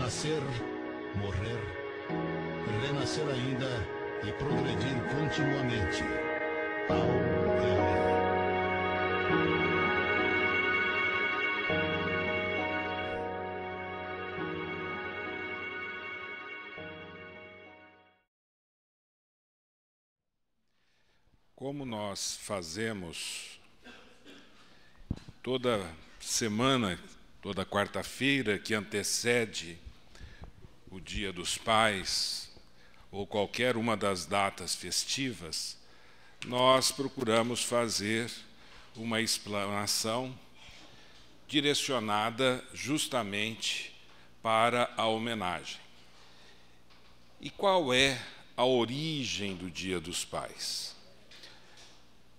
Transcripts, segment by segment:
nascer, morrer, renascer ainda e progredir continuamente. Tal é a lei. Como nós fazemos toda semana, toda quarta-feira que antecede o Dia dos Pais, ou qualquer uma das datas festivas, nós procuramos fazer uma explanação direcionada justamente para a homenagem. E qual é a origem do Dia dos Pais?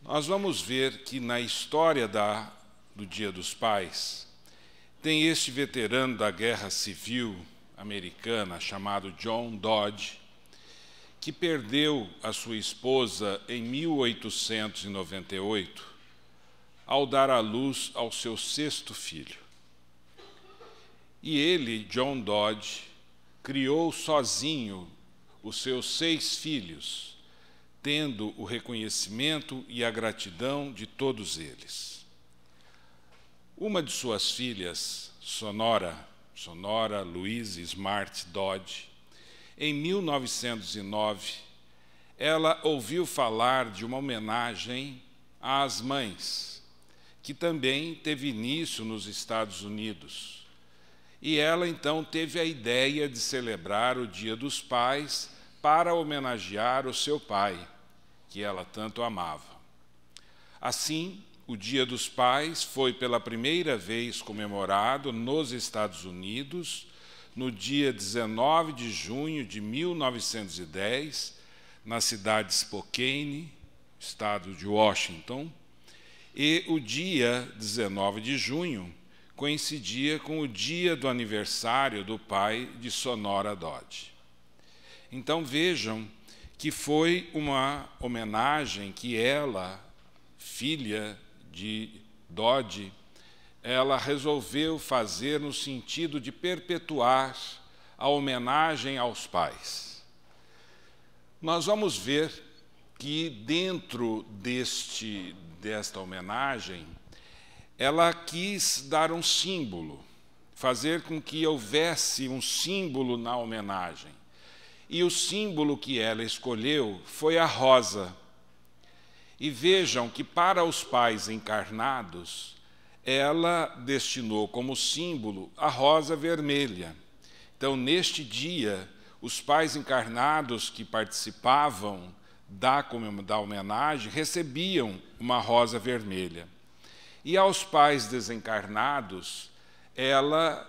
Nós vamos ver que na história do Dia dos Pais, tem este veterano da Guerra Civil Americana, chamado John Dodge, que perdeu a sua esposa em 1898, ao dar à luz ao seu 6º filho. E ele, John Dodge, criou sozinho os seus 6 filhos, tendo o reconhecimento e a gratidão de todos eles. Uma de suas filhas, Sonora Louise Smart Dodge, em 1909, ela ouviu falar de uma homenagem às mães, que também teve início nos Estados Unidos. E ela, então, teve a ideia de celebrar o Dia dos Pais para homenagear o seu pai, que ela tanto amava. Assim, o Dia dos Pais foi pela primeira vez comemorado nos Estados Unidos, no dia 19 de junho de 1910, na cidade de Spokane, estado de Washington, e o dia 19 de junho coincidia com o dia do aniversário do pai de Sonora Dodge. Então vejam que foi uma homenagem que ela, filha de Dodge, ela resolveu fazer no sentido de perpetuar a homenagem aos pais. Nós vamos ver que dentro desta homenagem, ela quis dar um símbolo, fazer com que houvesse um símbolo na homenagem. E o símbolo que ela escolheu foi a rosa. E vejam que para os pais encarnados, ela destinou como símbolo a rosa vermelha. Então, neste dia, os pais encarnados que participavam da homenagem recebiam uma rosa vermelha. E aos pais desencarnados, ela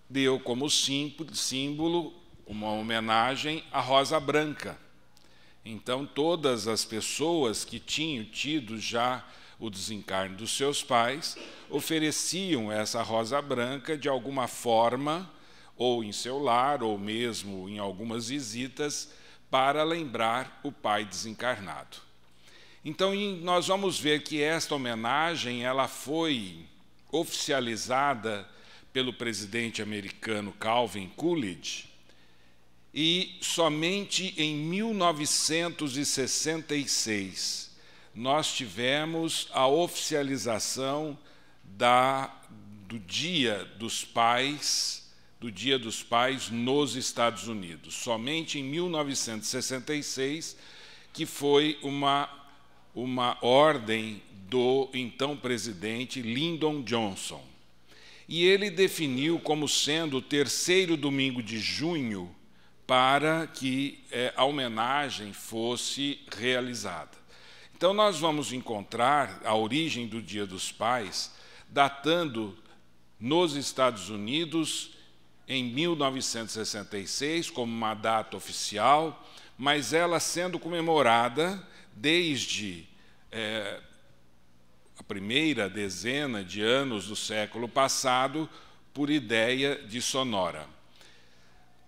deu como símbolo uma homenagem à rosa branca. Então, todas as pessoas que tinham tido já o desencarne dos seus pais ofereciam essa rosa branca de alguma forma, ou em seu lar, ou mesmo em algumas visitas, para lembrar o pai desencarnado. Então, nós vamos ver que esta homenagem ela foi oficializada pelo presidente americano Calvin Coolidge, e somente em 1966 nós tivemos a oficialização do Dia dos Pais nos Estados Unidos. Somente em 1966 que foi uma ordem do então presidente Lyndon Johnson. E ele definiu como sendo o 3º domingo de junho para que a homenagem fosse realizada. Então, nós vamos encontrar a origem do Dia dos Pais datando nos Estados Unidos em 1966 como uma data oficial, mas ela sendo comemorada desde a primeira dezena de anos do século passado por ideia de Sonora.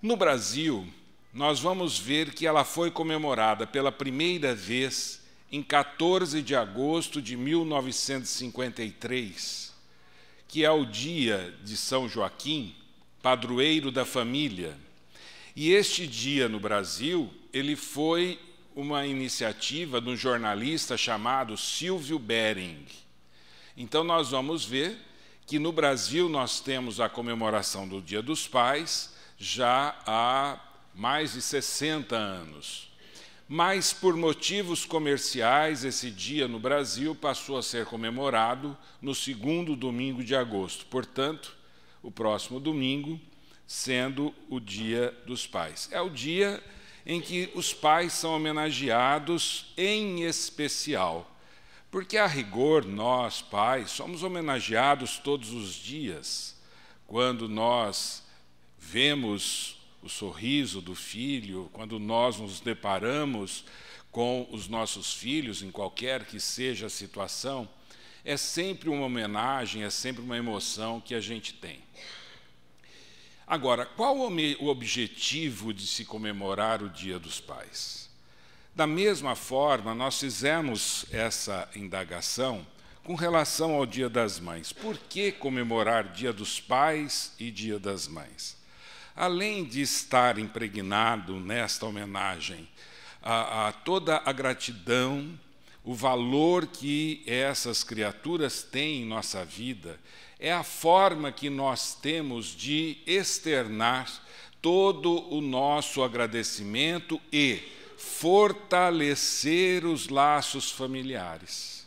No Brasil, nós vamos ver que ela foi comemorada pela primeira vez em 14 de agosto de 1953, que é o dia de São Joaquim, padroeiro da família. E este dia no Brasil, ele foi uma iniciativa de um jornalista chamado Silvio Bering. Então nós vamos ver que no Brasil nós temos a comemoração do Dia dos Pais já há mais de 60 anos. Mas, por motivos comerciais, esse dia no Brasil passou a ser comemorado no segundo domingo de agosto. Portanto, o próximo domingo sendo o Dia dos Pais. É o dia em que os pais são homenageados em especial. Porque, a rigor, nós, pais, somos homenageados todos os dias. Quando nós vemos o sorriso do filho, quando nós nos deparamos com os nossos filhos, em qualquer que seja a situação, é sempre uma homenagem, é sempre uma emoção que a gente tem. Agora, qual o objetivo de se comemorar o Dia dos Pais? Da mesma forma, nós fizemos essa indagação com relação ao Dia das Mães. Por que comemorar Dia dos Pais e Dia das Mães? Além de estar impregnado nesta homenagem a toda a gratidão, o valor que essas criaturas têm em nossa vida, é a forma que nós temos de externar todo o nosso agradecimento e fortalecer os laços familiares.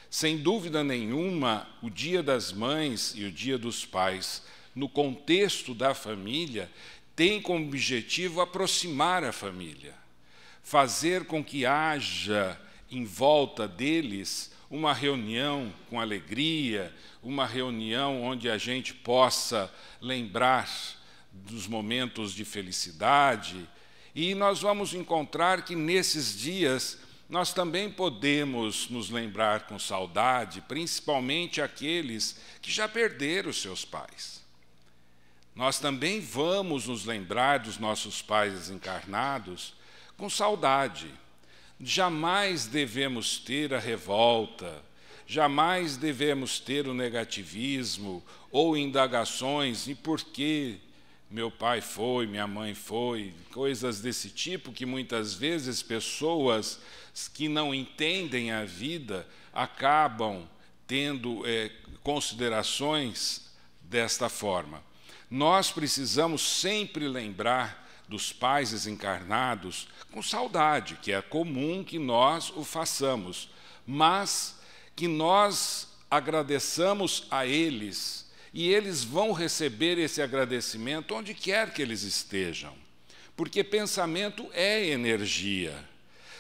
Sem dúvida nenhuma, o Dia das Mães e o Dia dos Pais, no contexto da família, tem como objetivo aproximar a família, fazer com que haja em volta deles uma reunião com alegria, uma reunião onde a gente possa lembrar dos momentos de felicidade. E nós vamos encontrar que nesses dias nós também podemos nos lembrar com saudade, principalmente aqueles que já perderam seus pais. Nós também vamos nos lembrar dos nossos pais desencarnados com saudade. Jamais devemos ter a revolta, jamais devemos ter o negativismo ou indagações e por que meu pai foi, minha mãe foi, coisas desse tipo que muitas vezes pessoas que não entendem a vida acabam tendo considerações desta forma. Nós precisamos sempre lembrar dos pais desencarnados com saudade, que é comum que nós o façamos, mas que nós agradeçamos a eles e eles vão receber esse agradecimento onde quer que eles estejam, porque pensamento é energia.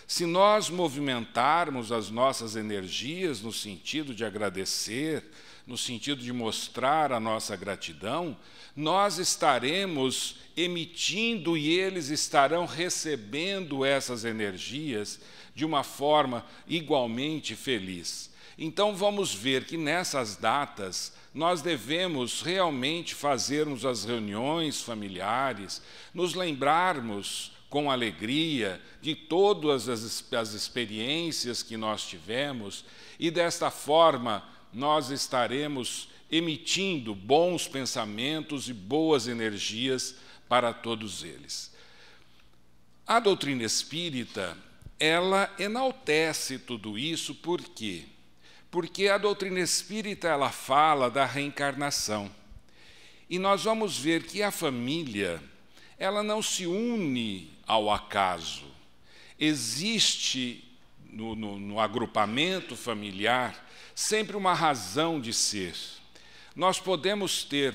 Se nós movimentarmos as nossas energias no sentido de agradecer, no sentido de mostrar a nossa gratidão, nós estaremos emitindo e eles estarão recebendo essas energias de uma forma igualmente feliz. Então vamos ver que nessas datas nós devemos realmente fazermos as reuniões familiares, nos lembrarmos com alegria de todas as experiências que nós tivemos e desta forma nós estaremos emitindo bons pensamentos e boas energias para todos eles. A doutrina espírita, ela enaltece tudo isso, por quê? Porque a doutrina espírita, ela fala da reencarnação. E nós vamos ver que a família, ela não se une ao acaso. Existe no agrupamento familiar sempre uma razão de ser. Nós podemos ter,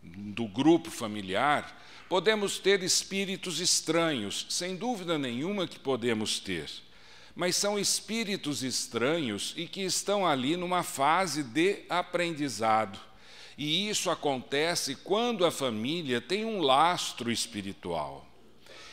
do grupo familiar, podemos ter espíritos estranhos, sem dúvida nenhuma que podemos ter, mas são espíritos estranhos e que estão ali numa fase de aprendizado. E isso acontece quando a família tem um lastro espiritual.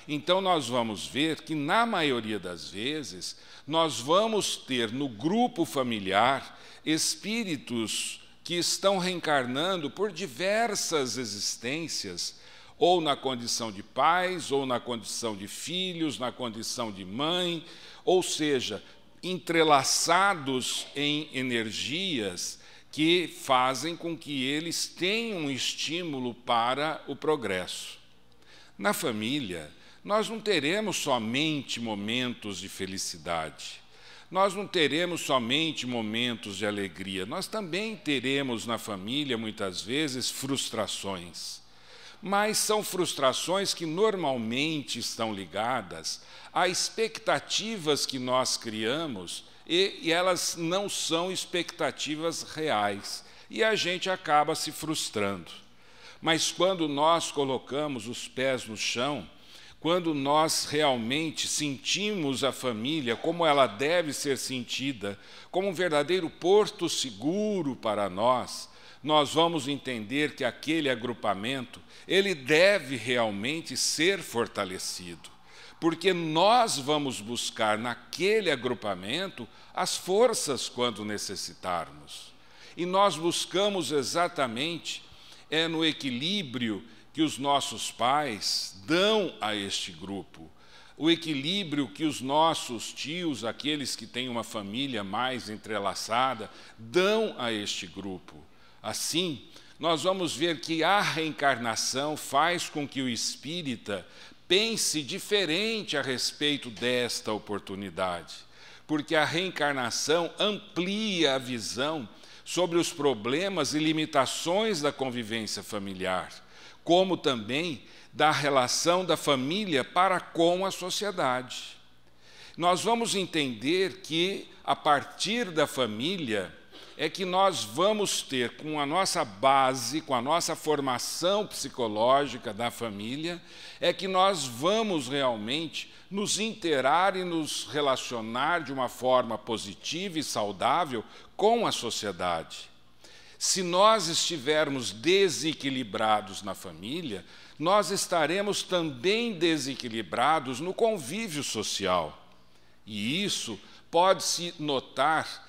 Então nós vamos ver que, na maioria das vezes, nós vamos ter no grupo familiar espíritos que estão reencarnando por diversas existências, ou na condição de pais, ou na condição de filhos, na condição de mãe, ou seja, entrelaçados em energias que fazem com que eles tenham um estímulo para o progresso. Na família, nós não teremos somente momentos de felicidade, nós não teremos somente momentos de alegria, nós também teremos na família, muitas vezes, frustrações. Mas são frustrações que normalmente estão ligadas a expectativas que nós criamos e elas não são expectativas reais. E a gente acaba se frustrando. Mas quando nós colocamos os pés no chão, quando nós realmente sentimos a família como ela deve ser sentida, como um verdadeiro porto seguro para nós, nós vamos entender que aquele agrupamento, ele deve realmente ser fortalecido, porque nós vamos buscar naquele agrupamento as forças quando necessitarmos. E nós buscamos exatamente no equilíbrio que os nossos pais dão a este grupo, o equilíbrio que os nossos tios, aqueles que têm uma família mais entrelaçada, dão a este grupo. Assim, nós vamos ver que a reencarnação faz com que o espírita pense diferente a respeito desta oportunidade, porque a reencarnação amplia a visão sobre os problemas e limitações da convivência familiar, como também da relação da família para com a sociedade. Nós vamos entender que, a partir da família, é que nós vamos ter, com a nossa base, com a nossa formação psicológica da família, é que nós vamos realmente nos interar e nos relacionar de uma forma positiva e saudável com a sociedade. Se nós estivermos desequilibrados na família, nós estaremos também desequilibrados no convívio social. E isso pode-se notar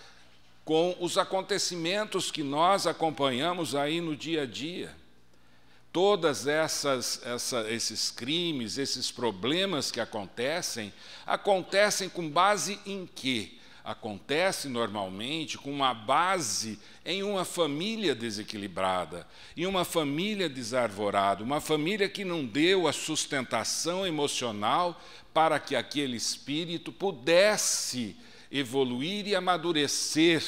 com os acontecimentos que nós acompanhamos aí no dia a dia. Todos esses crimes, esses problemas que acontecem com base em quê? Acontece normalmente com uma base em uma família desequilibrada, em uma família desarvorada, uma família que não deu a sustentação emocional para que aquele espírito pudesse evoluir e amadurecer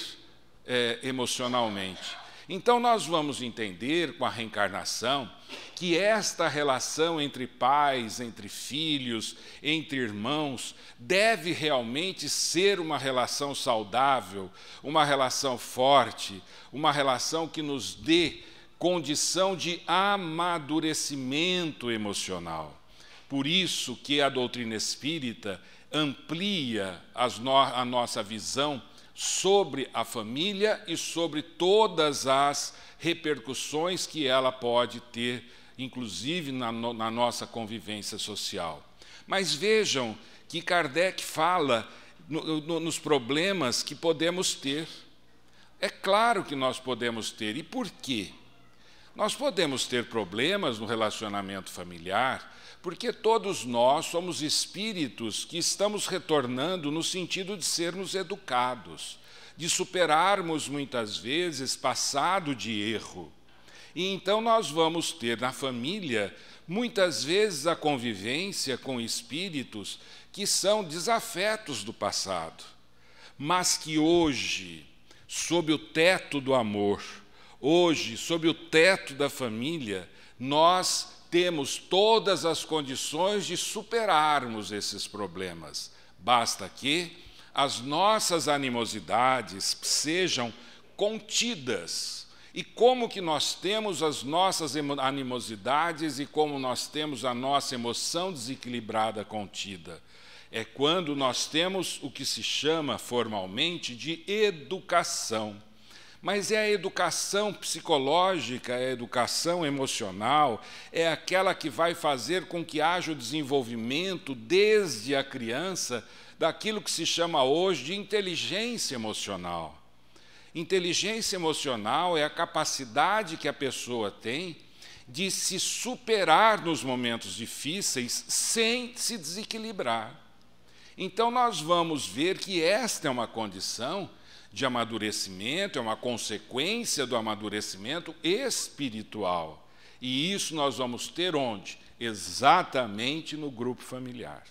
emocionalmente. Então, nós vamos entender com a reencarnação que esta relação entre pais, entre filhos, entre irmãos, deve realmente ser uma relação saudável, uma relação forte, uma relação que nos dê condição de amadurecimento emocional. Por isso que a doutrina espírita amplia a nossa visão sobre a família e sobre todas as repercussões que ela pode ter, inclusive na nossa convivência social. Mas vejam que Kardec fala nos problemas que podemos ter. É claro que nós podemos ter. E por quê? Nós podemos ter problemas no relacionamento familiar, porque todos nós somos espíritos que estamos retornando no sentido de sermos educados, de superarmos muitas vezes passado de erro. E então nós vamos ter na família, muitas vezes, a convivência com espíritos que são desafetos do passado, mas que hoje, sob o teto do amor, hoje, sob o teto da família, nós temos todas as condições de superarmos esses problemas. Basta que as nossas animosidades sejam contidas. E como que nós temos as nossas animosidades e como nós temos a nossa emoção desequilibrada contida? É quando nós temos o que se chama formalmente de educação. Mas é a educação psicológica, é a educação emocional, é aquela que vai fazer com que haja o desenvolvimento desde a criança daquilo que se chama hoje de inteligência emocional. Inteligência emocional é a capacidade que a pessoa tem de se superar nos momentos difíceis sem se desequilibrar. Então nós vamos ver que esta é uma condição de amadurecimento, é uma consequência do amadurecimento espiritual. E isso nós vamos ter onde? Exatamente no grupo familiar.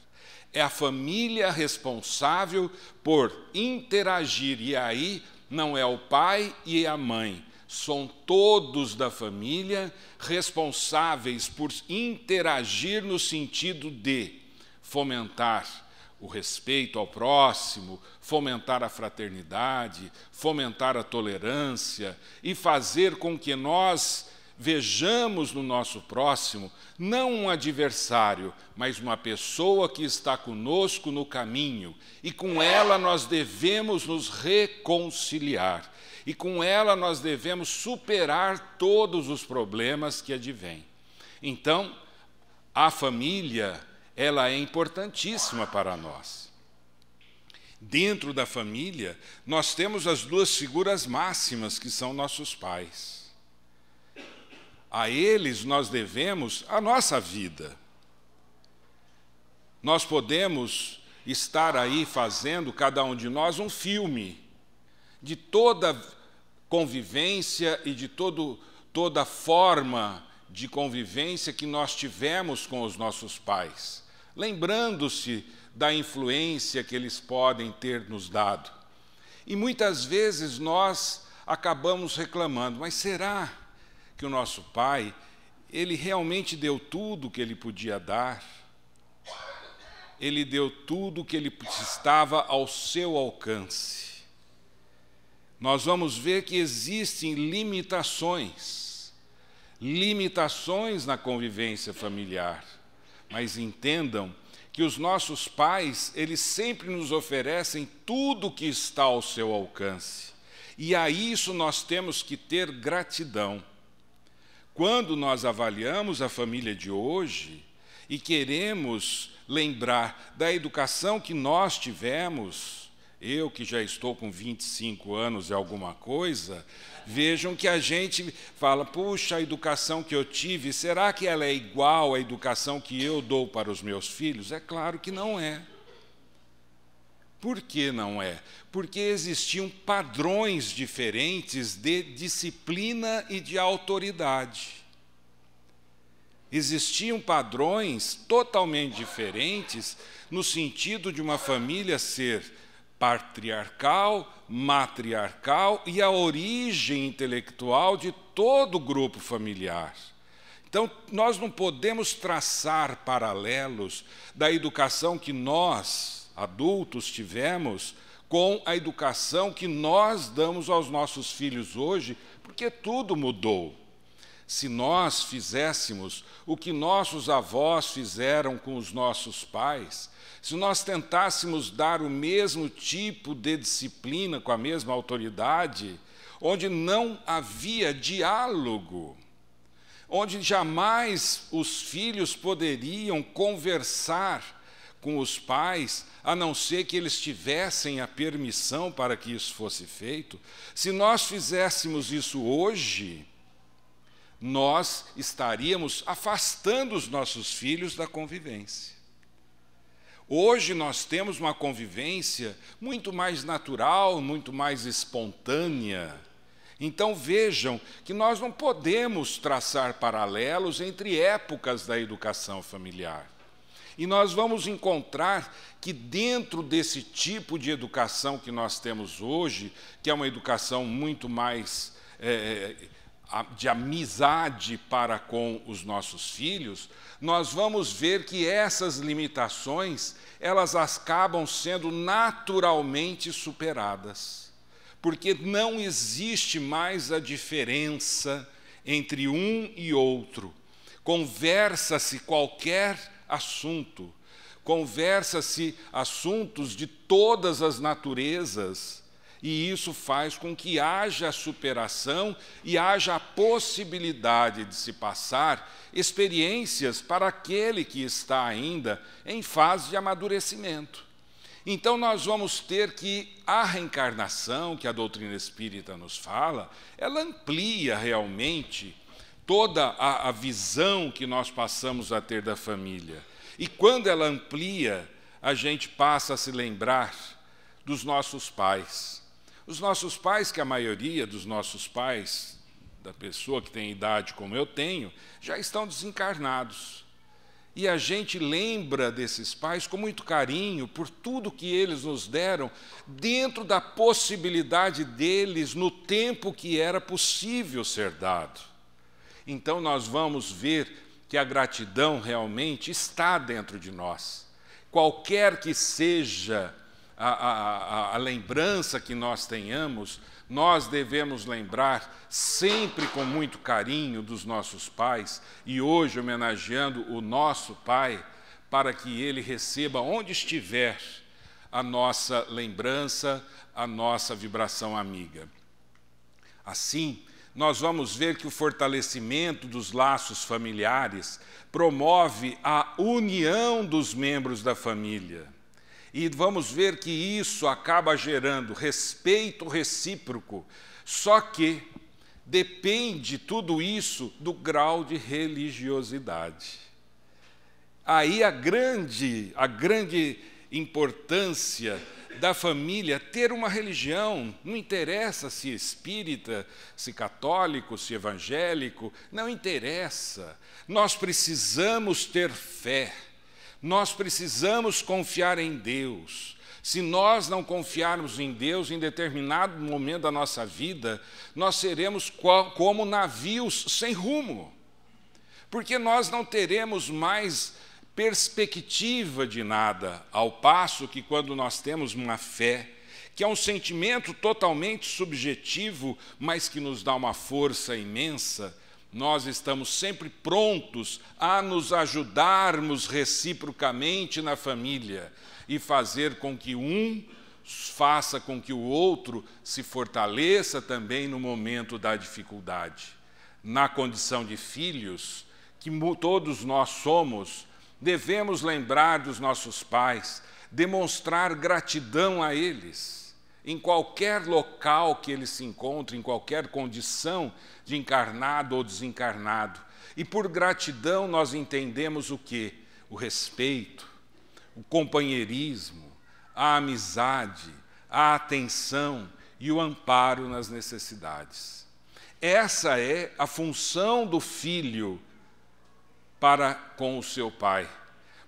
É a família responsável por interagir, e aí não é o pai e a mãe, são todos da família responsáveis por interagir no sentido de fomentar o respeito ao próximo, fomentar a fraternidade, fomentar a tolerância e fazer com que nós vejamos no nosso próximo não um adversário, mas uma pessoa que está conosco no caminho, e com ela nós devemos nos reconciliar, e com ela nós devemos superar todos os problemas que advêm. Então, a família, ela é importantíssima para nós. Dentro da família, nós temos as duas figuras máximas, que são nossos pais. A eles nós devemos a nossa vida. Nós podemos estar aí fazendo, cada um de nós, um filme de toda convivência e de toda forma de convivência que nós tivemos com os nossos pais, lembrando-se da influência que eles podem ter nos dado. E muitas vezes nós acabamos reclamando, mas será que o nosso pai, ele realmente deu tudo o que ele podia dar? Ele deu tudo o que ele estava ao seu alcance. Nós vamos ver que existem limitações na convivência familiar. Mas entendam que os nossos pais, eles sempre nos oferecem tudo o que está ao seu alcance. E a isso nós temos que ter gratidão. Quando nós avaliamos a família de hoje e queremos lembrar da educação que nós tivemos, eu que já estou com 25 anos e alguma coisa, vejam que a gente fala, puxa, a educação que eu tive, será que ela é igual à educação que eu dou para os meus filhos? É claro que não é. Por que não é? Porque existiam padrões diferentes de disciplina e de autoridade. Existiam padrões totalmente diferentes no sentido de uma família ser patriarcal, matriarcal e a origem intelectual de todo o grupo familiar. Então, nós não podemos traçar paralelos da educação que nós, adultos, tivemos com a educação que nós damos aos nossos filhos hoje, porque tudo mudou. Se nós fizéssemos o que nossos avós fizeram com os nossos pais, se nós tentássemos dar o mesmo tipo de disciplina com a mesma autoridade, onde não havia diálogo, onde jamais os filhos poderiam conversar com os pais, a não ser que eles tivessem a permissão para que isso fosse feito, se nós fizéssemos isso hoje, nós estaríamos afastando os nossos filhos da convivência. Hoje nós temos uma convivência muito mais natural, muito mais espontânea. Então vejam que nós não podemos traçar paralelos entre épocas da educação familiar. E nós vamos encontrar que dentro desse tipo de educação que nós temos hoje, que é uma educação muito mais de amizade para com os nossos filhos, nós vamos ver que essas limitações, elas acabam sendo naturalmente superadas, porque não existe mais a diferença entre um e outro. Conversa-se qualquer assunto, conversa-se assuntos de todas as naturezas, e isso faz com que haja superação e haja a possibilidade de se passar experiências para aquele que está ainda em fase de amadurecimento. Então nós vamos ter que a reencarnação, que a doutrina espírita nos fala, ela amplia realmente toda a visão que nós passamos a ter da família. E quando ela amplia, a gente passa a se lembrar dos nossos pais. Os nossos pais, que a maioria dos nossos pais, da pessoa que tem idade como eu tenho, já estão desencarnados. E a gente lembra desses pais com muito carinho por tudo que eles nos deram, dentro da possibilidade deles, no tempo que era possível ser dado. Então nós vamos ver que a gratidão realmente está dentro de nós. Qualquer que seja a lembrança que nós tenhamos, nós devemos lembrar sempre com muito carinho dos nossos pais, e hoje homenageando o nosso pai, para que ele receba onde estiver a nossa lembrança, a nossa vibração amiga. Assim, nós vamos ver que o fortalecimento dos laços familiares promove a união dos membros da família. E vamos ver que isso acaba gerando respeito recíproco, só que depende tudo isso do grau de religiosidade. Aí a grande importância da família ter uma religião, não interessa se espírita, se católico, se evangélico, não interessa. Nós precisamos ter fé. Nós precisamos confiar em Deus. Se nós não confiarmos em Deus, em determinado momento da nossa vida, nós seremos como navios sem rumo, porque nós não teremos mais perspectiva de nada, ao passo que quando nós temos uma fé, que é um sentimento totalmente subjetivo, mas que nos dá uma força imensa, nós estamos sempre prontos a nos ajudarmos reciprocamente na família e fazer com que um faça com que o outro se fortaleça também no momento da dificuldade. Na condição de filhos, que todos nós somos, devemos lembrar dos nossos pais, demonstrar gratidão a eles, em qualquer local que ele se encontre, em qualquer condição de encarnado ou desencarnado. E por gratidão nós entendemos o quê? O respeito, o companheirismo, a amizade, a atenção e o amparo nas necessidades. Essa é a função do filho para com o seu pai,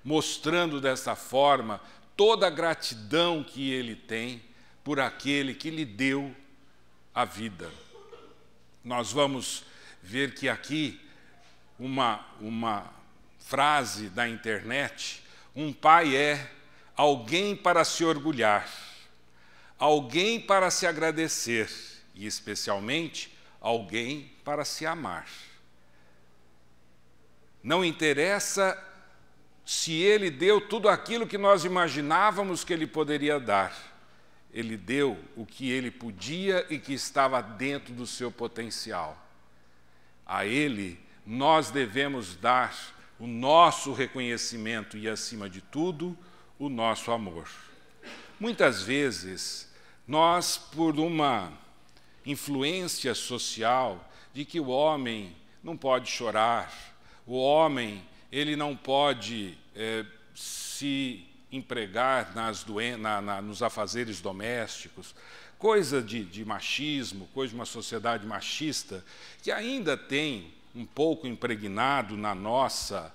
mostrando dessa forma toda a gratidão que ele tem por aquele que lhe deu a vida. Nós vamos ver que aqui uma frase da internet: um pai é alguém para se orgulhar, alguém para se agradecer e, especialmente, alguém para se amar. Não interessa se ele deu tudo aquilo que nós imaginávamos que ele poderia dar. Ele deu o que ele podia e que estava dentro do seu potencial. A ele nós devemos dar o nosso reconhecimento e, acima de tudo, o nosso amor. Muitas vezes, nós, por uma influência social de que o homem não pode chorar, o homem ele não pode se empregar nos afazeres domésticos, coisa de machismo, coisa de uma sociedade machista, que ainda tem um pouco impregnado na nossa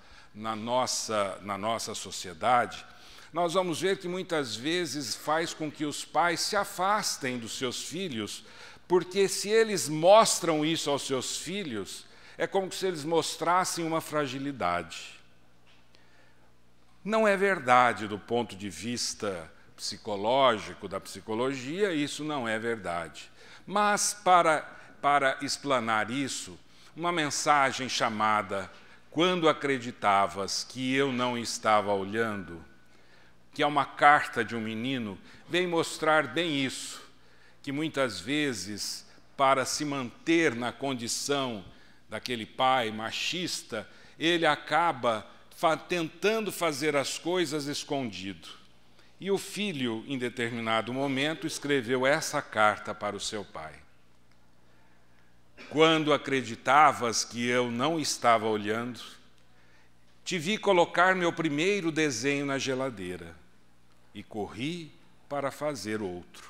sociedade. Nós vamos ver que muitas vezes faz com que os pais se afastem dos seus filhos, porque se eles mostram isso aos seus filhos, é como se eles mostrassem uma fragilidade. Não é verdade do ponto de vista psicológico, da psicologia, isso não é verdade. Mas, para explanar isso, uma mensagem chamada Quando Acreditavas que Eu Não Estava Olhando, que é uma carta de um menino, vem mostrar bem isso, que muitas vezes, para se manter na condição daquele pai machista, ele acaba tentando fazer as coisas escondido. E o filho, em determinado momento, escreveu essa carta para o seu pai. Quando acreditavas que eu não estava olhando, te vi colocar meu primeiro desenho na geladeira e corri para fazer outro.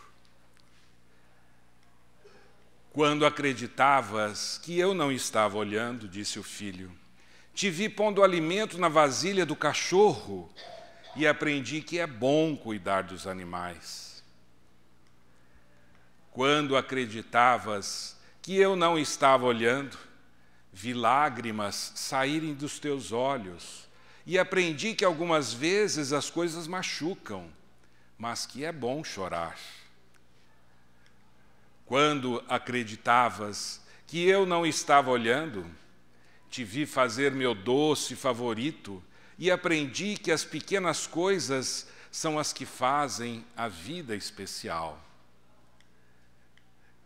Quando acreditavas que eu não estava olhando, disse o filho, te vi pondo alimento na vasilha do cachorro e aprendi que é bom cuidar dos animais. Quando acreditavas que eu não estava olhando, vi lágrimas saírem dos teus olhos e aprendi que algumas vezes as coisas machucam, mas que é bom chorar. Quando acreditavas que eu não estava olhando, te vi fazer meu doce favorito e aprendi que as pequenas coisas são as que fazem a vida especial.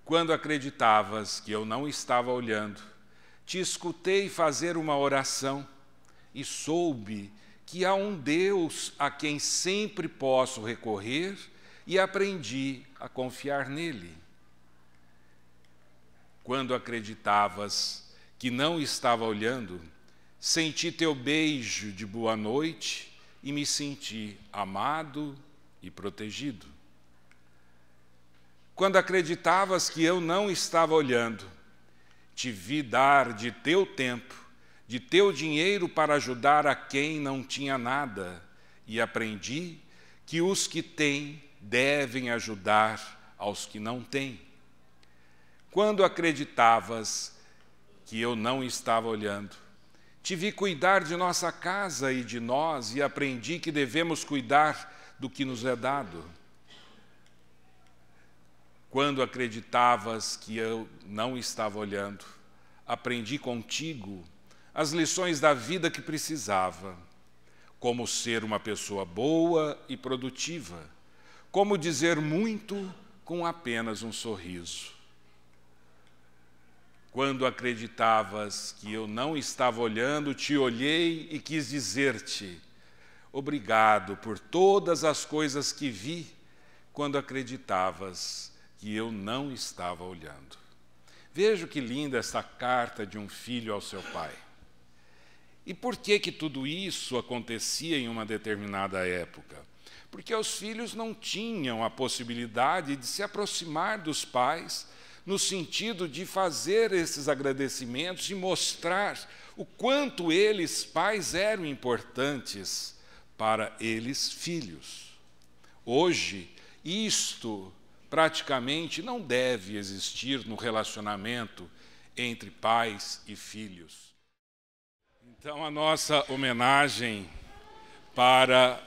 Quando acreditavas que eu não estava olhando, te escutei fazer uma oração e soube que há um Deus a quem sempre posso recorrer e aprendi a confiar nele. Quando acreditavas que não estava olhando, senti teu beijo de boa noite e me senti amado e protegido. Quando acreditavas que eu não estava olhando, te vi dar de teu tempo, de teu dinheiro para ajudar a quem não tinha nada, e aprendi que os que têm devem ajudar aos que não têm. Quando acreditavas que eu não estava olhando, te vi cuidar de nossa casa e de nós, e aprendi que devemos cuidar do que nos é dado. Quando acreditavas que eu não estava olhando, aprendi contigo as lições da vida que precisava, como ser uma pessoa boa e produtiva, como dizer muito com apenas um sorriso. Quando acreditavas que eu não estava olhando, te olhei e quis dizer-te obrigado por todas as coisas que vi quando acreditavas que eu não estava olhando. Veja que linda essa carta de um filho ao seu pai. E por que tudo isso acontecia em uma determinada época? Porque os filhos não tinham a possibilidade de se aproximar dos pais, no sentido de fazer esses agradecimentos e mostrar o quanto eles, pais, eram importantes para eles, filhos. Hoje, isto praticamente não deve existir no relacionamento entre pais e filhos. Então, a nossa homenagem para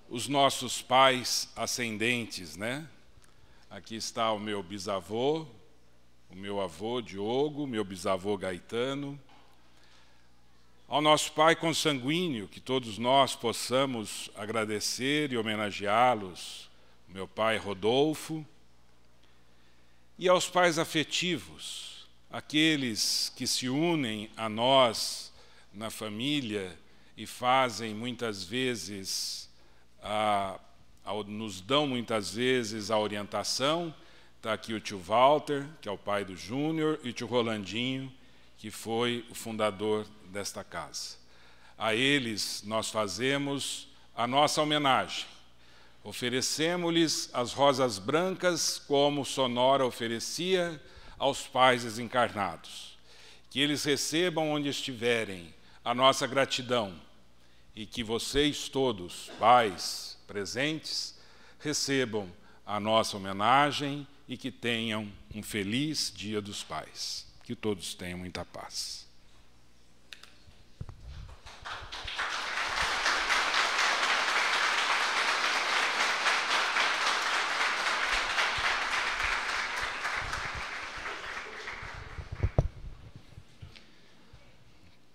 os nossos pais ascendentes, né? Aqui está o meu bisavô, o meu avô Diogo, meu bisavô Gaetano. Ao nosso pai consanguíneo, que todos nós possamos agradecer e homenageá-los, meu pai Rodolfo. E aos pais afetivos, aqueles que se unem a nós na família e fazem muitas vezes, nos dão muitas vezes a orientação. Está aqui o tio Walter, que é o pai do Júnior, e o tio Rolandinho, que foi o fundador desta casa. A eles nós fazemos a nossa homenagem. Oferecemos-lhes as rosas brancas, como Sonora oferecia aos pais desencarnados. Que eles recebam onde estiverem a nossa gratidão e que vocês todos, pais presentes, recebam a nossa homenagem e que tenham um feliz Dia dos Pais. Que todos tenham muita paz.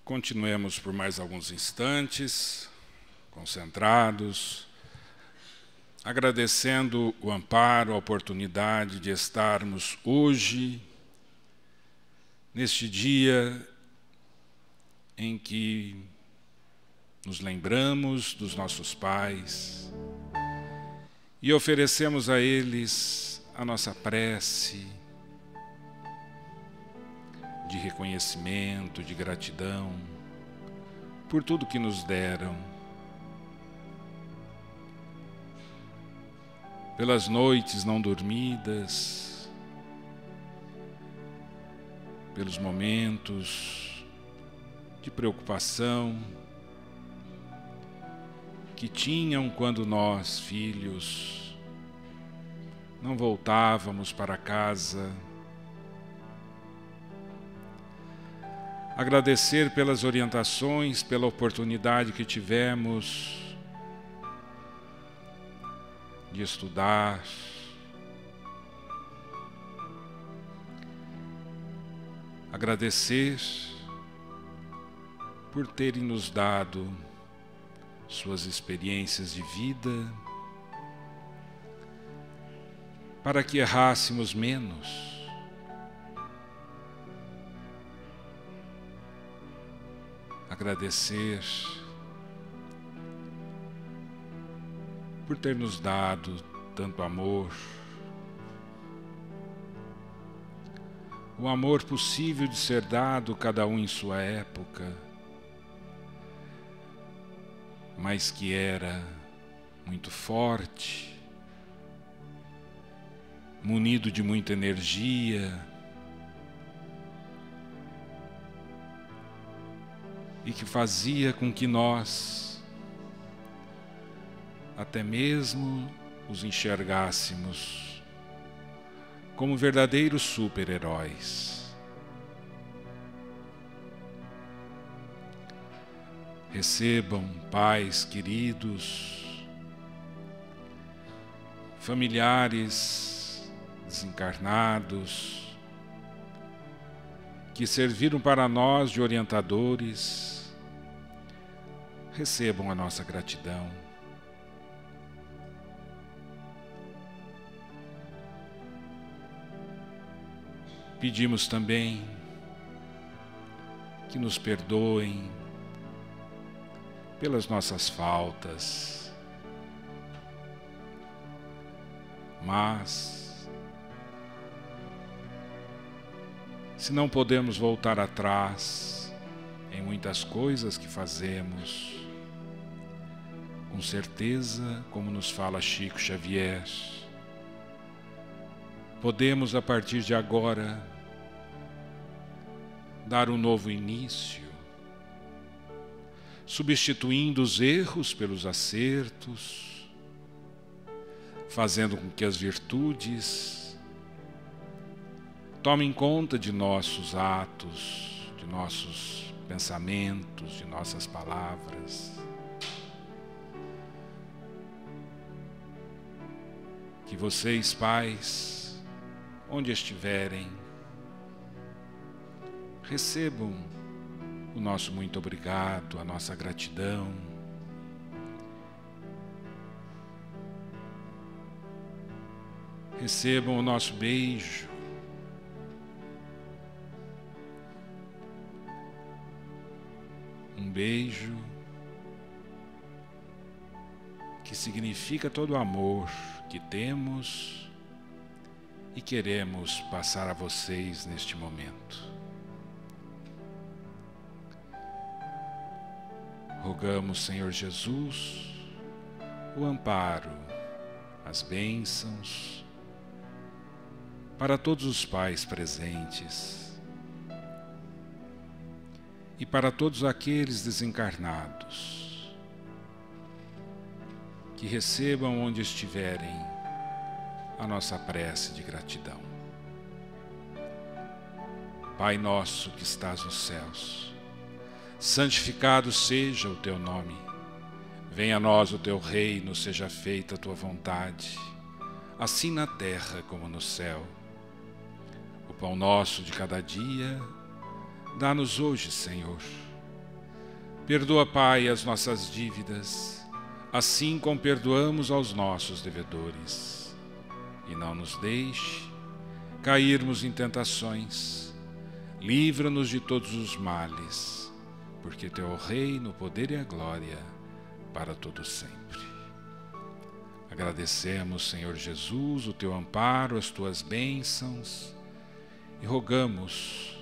Continuemos por mais alguns instantes, concentrados, agradecendo o amparo, a oportunidade de estarmos hoje, neste dia em que nos lembramos dos nossos pais e oferecemos a eles a nossa prece de reconhecimento, de gratidão por tudo que nos deram, pelas noites não dormidas, pelos momentos de preocupação que tinham quando nós, filhos, não voltávamos para casa. Agradecer pelas orientações, pela oportunidade que tivemos de estudar. Agradecer por terem nos dado suas experiências de vida, para que errássemos menos. Agradecer por ter nos dado tanto amor, o amor possível de ser dado cada um em sua época, mas que era muito forte, munido de muita energia, e que fazia com que nós até mesmo os enxergássemos como verdadeiros super-heróis. Recebam, pais queridos, familiares desencarnados, que serviram para nós de orientadores, recebam a nossa gratidão. Pedimos também que nos perdoem pelas nossas faltas, mas se não podemos voltar atrás em muitas coisas que fazemos, com certeza, como nos fala Chico Xavier, podemos a partir de agora dar um novo início, substituindo os erros pelos acertos, fazendo com que as virtudes tomem conta de nossos atos, de nossos pensamentos, de nossas palavras. Que vocês, pais, onde estiverem, recebam o nosso muito obrigado, a nossa gratidão. Recebam o nosso beijo. Um beijo que significa todo o amor que temos e queremos passar a vocês neste momento. Rogamos, Senhor Jesus, o amparo, as bênçãos para todos os pais presentes e para todos aqueles desencarnados, que recebam onde estiverem a nossa prece de gratidão. Pai nosso que estás nos céus, santificado seja o teu nome. Venha a nós o teu reino, seja feita a tua vontade, assim na terra como no céu. O pão nosso de cada dia, dá-nos hoje, Senhor. Perdoa, Pai, as nossas dívidas, assim como perdoamos aos nossos devedores. E não nos deixe cairmos em tentações. Livra-nos de todos os males, porque teu é o reino, o poder e a glória para todo sempre. Agradecemos, Senhor Jesus, o teu amparo, as tuas bênçãos, e rogamos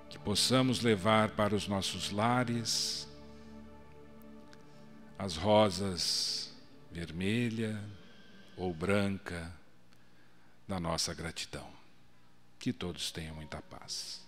que possamos levar para os nossos lares as rosas vermelha ou branca da nossa gratidão. Que todos tenham muita paz.